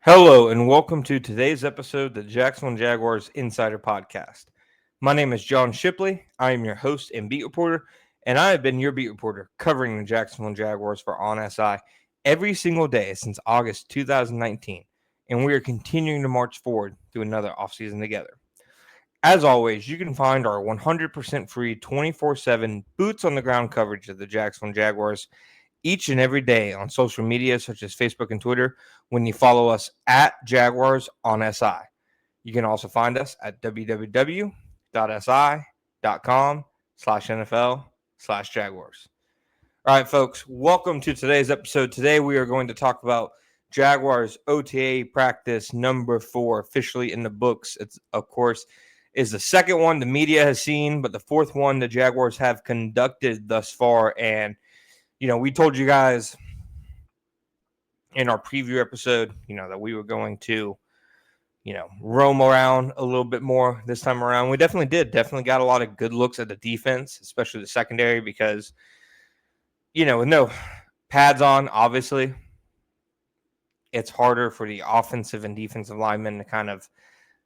Hello, and welcome to today's episode of the Jacksonville Jaguars Insider Podcast. My name is John Shipley. I am your host and beat reporter, and I have been your beat reporter covering the Jacksonville Jaguars for On SI every single day since August 2019, and we are continuing to march forward through another offseason together. As always, you can find our 100% free 24/7 boots on the ground coverage of the Jacksonville Jaguars each and every day on social media such as Facebook and Twitter when you follow us at Jaguars on SI. You can also find us at www.si.com/NFL/Jaguars. All right, folks, welcome to today's episode. Today we are going to talk about Jaguars OTA practice number 4, officially in the books. It's, of course, is the second one the media has seen, but the fourth one the Jaguars have conducted thus far. And we told you guys in our preview episode, that we were going to, roam around a little bit more this time around. We definitely did. Definitely got a lot of good looks at the defense, especially the secondary, because, with no pads on, obviously, it's harder for the offensive and defensive linemen to kind of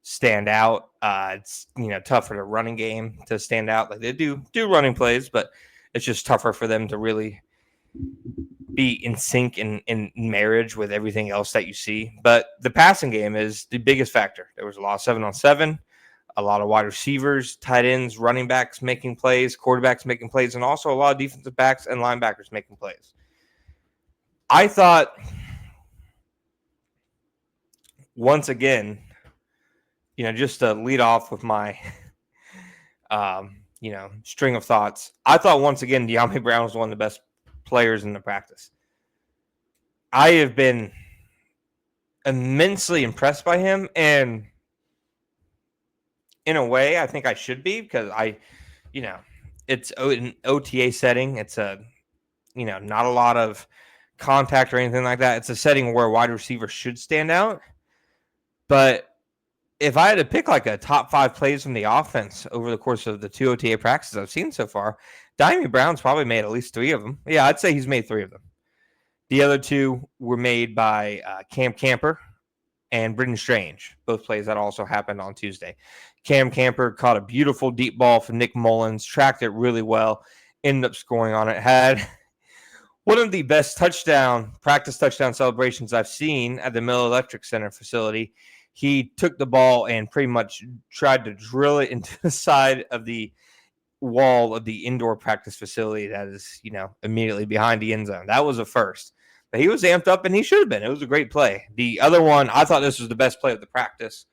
stand out. It's, tough for the running game to stand out. Like they do running plays, but it's just tougher for them to really be in sync in marriage with everything else that you see. But the passing game is the biggest factor. There was a lot of 7-on-7, a lot of wide receivers, tight ends, running backs making plays, quarterbacks making plays, and also a lot of defensive backs and linebackers making plays. I thought, once again, just to lead off with my string of thoughts, I thought once again De'Ami Brown was one of the best players in the practice. I have been immensely impressed by him, and in a way, I think I should be because it's an OTA setting. It's not a lot of contact or anything like that. It's a setting where wide receivers should stand out. But if I had to pick like a top 5 plays from the offense over the course of the 2 OTA practices I've seen so far, De'Ami Brown's probably made at least 3 of them. Yeah, I'd say he's made 3 of them. The other 2 were made by Cam Camper and Britton Strange, both plays that also happened on Tuesday. Cam Camper caught a beautiful deep ball from Nick Mullins, tracked it really well, ended up scoring on it. Had one of the best practice touchdown celebrations I've seen at the Mill Electric Center facility. He took the ball and pretty much tried to drill it into the side of the wall of the indoor practice facility that is, immediately behind the end zone. That was a first. But he was amped up, and he should have been. It was a great play. The other one, I thought this was the best play of the practice.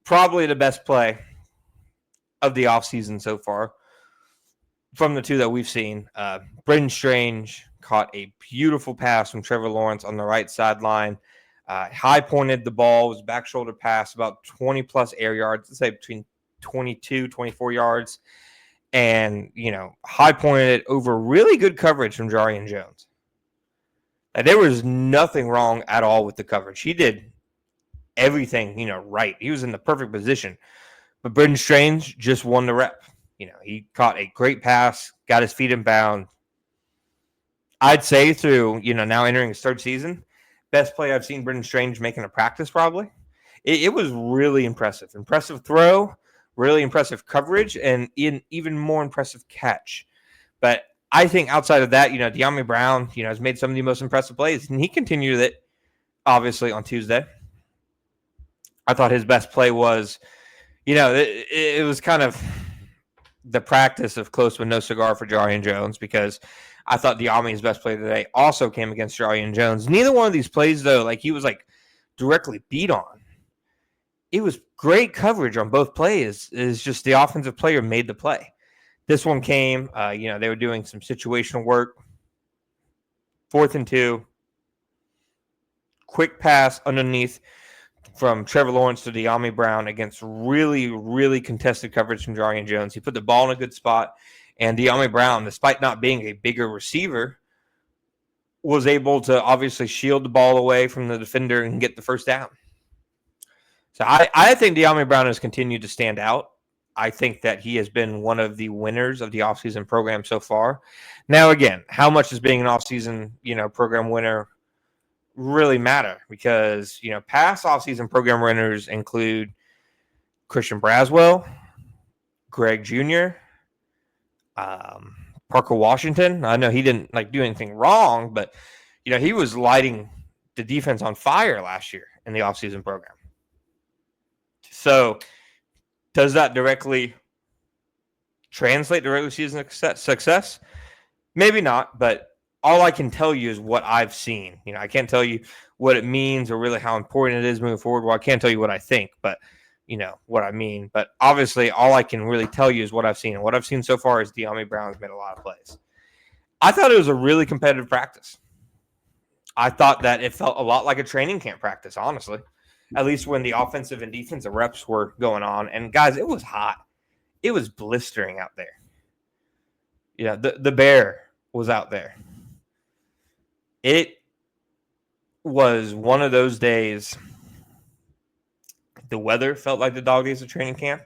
Probably the best play of the offseason so far from the 2 that we've seen. Britton Strange caught a beautiful pass from Trevor Lawrence on the right sideline. High pointed the ball, was back shoulder pass, about 20 plus air yards, let's say between 22, 24 yards. And, high pointed it over really good coverage from Jarian Jones. And there was nothing wrong at all with the coverage. He did everything, right. He was in the perfect position. But Britton Strange just won the rep. He caught a great pass, got his feet in bound. I'd say through, now entering his 3rd season, best play I've seen Britton Strange make in a practice probably. It was really impressive. Impressive throw, really impressive coverage, and even more impressive catch. But I think outside of that, De'Ami Brown, has made some of the most impressive plays, and he continued it, obviously, on Tuesday. I thought his best play was, it was kind of the practice of close but no cigar for Jarian Jones, because I thought De'Ami's best play today also came against Jarian Jones. Neither one of these plays, though, he was directly beat on. It was great coverage on both plays. It's just the offensive player made the play. This one came, they were doing some situational work. 4th and 2. Quick pass underneath from Trevor Lawrence to De'Ami Brown against really, really contested coverage from Jarian Jones. He put the ball in a good spot, and De'Ami Brown, despite not being a bigger receiver, was able to obviously shield the ball away from the defender and get the first down. So I think De'Ami Brown has continued to stand out. I think that he has been one of the winners of the offseason program so far. Now, again, how much is being an offseason, program winner really matter because, past offseason program runners include Christian Braswell, Greg Jr., Parker Washington. I know he didn't do anything wrong, but he was lighting the defense on fire last year in the offseason program. So does that directly translate to regular season success? Maybe not, but all I can tell you is what I've seen. I can't tell you what it means or really how important it is moving forward. Well, I can't tell you what I think, but what I mean. But obviously, all I can really tell you is what I've seen. And what I've seen so far is De'Ami Brown's made a lot of plays. I thought it was a really competitive practice. I thought that it felt a lot like a training camp practice, honestly, at least when the offensive and defensive reps were going on. And, guys, it was hot. It was blistering out there. The bear was out there. It was one of those days. The weather felt like the dog days of training camp,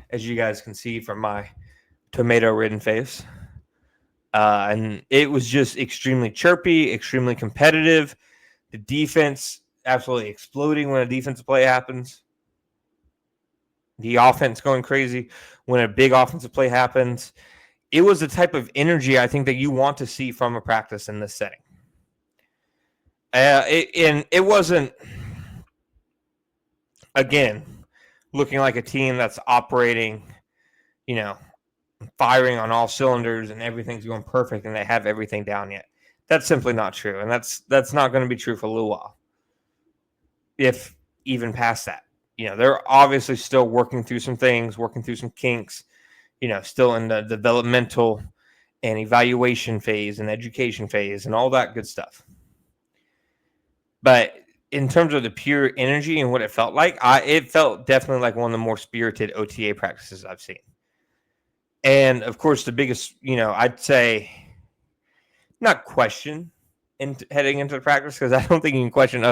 as you guys can see from my tomato-ridden face. And it was just extremely chirpy, extremely competitive. The defense absolutely exploding when a defensive play happens. The offense going crazy when a big offensive play happens. It was the type of energy I think that you want to see from a practice in this setting. It wasn't, again, looking like a team that's operating, firing on all cylinders and everything's going perfect and they have everything down yet. That's simply not true. And that's not going to be true for a little while, if even past that. They're obviously still working through some things, working through some kinks, still in the developmental and evaluation phase and education phase and all that good stuff. But in terms of the pure energy and what it felt like, it felt definitely like one of the more spirited OTA practices I've seen. And, of course, the biggest, I'd say, not question heading into the practice, because I don't think you can question,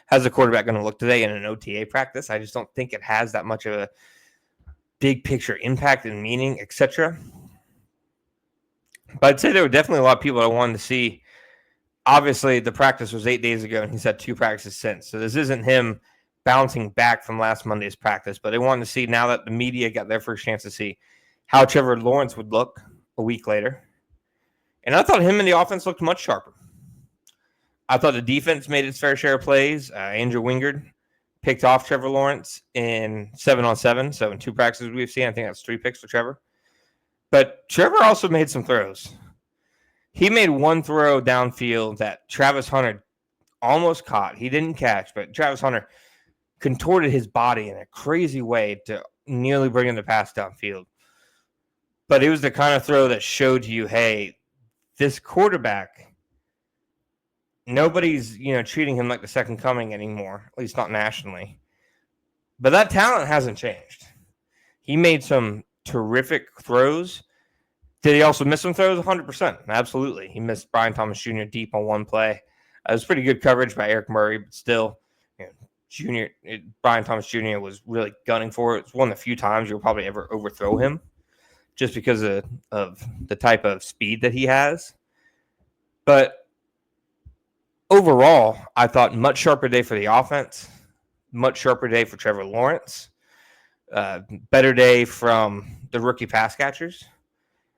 how's the quarterback going to look today in an OTA practice? I just don't think it has that much of a big picture impact and meaning, etc. But I'd say there were definitely a lot of people that wanted to see. Obviously, the practice was 8 days ago, and he's had 2 practices since. So this isn't him bouncing back from last Monday's practice. But they wanted to see, now that the media got their first chance to see, how Trevor Lawrence would look a week later. And I thought him and the offense looked much sharper. I thought the defense made its fair share of plays. Andrew Wingard picked off Trevor Lawrence in 7-on-7. So in 2 practices we've seen, I think that's 3 picks for Trevor. But Trevor also made some throws. He made one throw downfield that Travis Hunter almost caught. He didn't catch, but Travis Hunter contorted his body in a crazy way to nearly bring in the pass downfield. But it was the kind of throw that showed you, hey, this quarterback, nobody's, treating him like the second coming anymore, at least not nationally. But that talent hasn't changed. He made some terrific throws. Did he also miss some throws? 100%. Absolutely. He missed Brian Thomas Jr. deep on one play. It was pretty good coverage by Eric Murray, but still, Brian Thomas Jr. was really gunning for it. It's one of the few times you'll probably ever overthrow him just because of the type of speed that he has. But overall, I thought much sharper day for the offense, much sharper day for Trevor Lawrence, better day from the rookie pass catchers.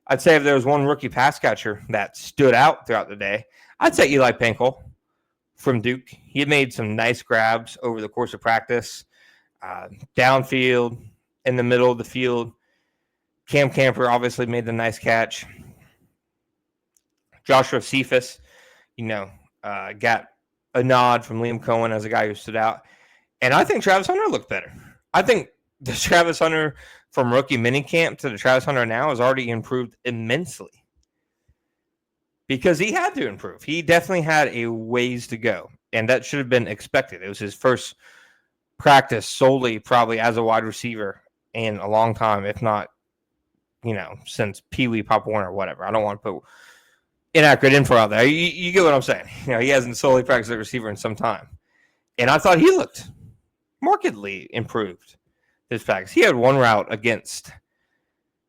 I'd say if there was one rookie pass catcher that stood out throughout the day, I'd say Eli Pankel from Duke. He had made some nice grabs over the course of practice, downfield, in the middle of the field. Cam Camper obviously made the nice catch. Joshua Cephas, got a nod from Liam Cohen as a guy who stood out. And I think Travis Hunter looked better. I think the Travis Hunter from rookie minicamp to the Travis Hunter now has already improved immensely. Because he had to improve. He definitely had a ways to go. And that should have been expected. It was his first practice solely probably as a wide receiver in a long time, if not, since Pee Wee, Pop Warner, or whatever. I don't want to put inaccurate info out there. You get what I'm saying. He hasn't solely practiced as a receiver in some time. And I thought he looked markedly improved this practice. He had one route against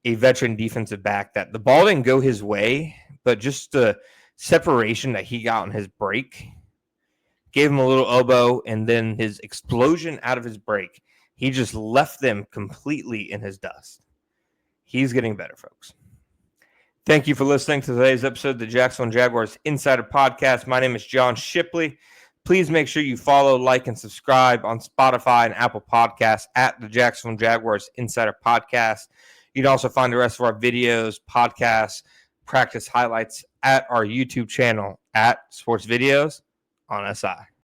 a veteran defensive back that the ball didn't go his way, but just the separation that he got on his break gave him a little elbow, and then his explosion out of his break, he just left them completely in his dust. He's getting better, folks. Thank you for listening to today's episode of the Jacksonville Jaguars Insider Podcast. My name is John Shipley. Please make sure you follow, like, and subscribe on Spotify and Apple Podcasts at the Jacksonville Jaguars Insider Podcast. You can also find the rest of our videos, podcasts, practice highlights at our YouTube channel at Sports Videos on SI.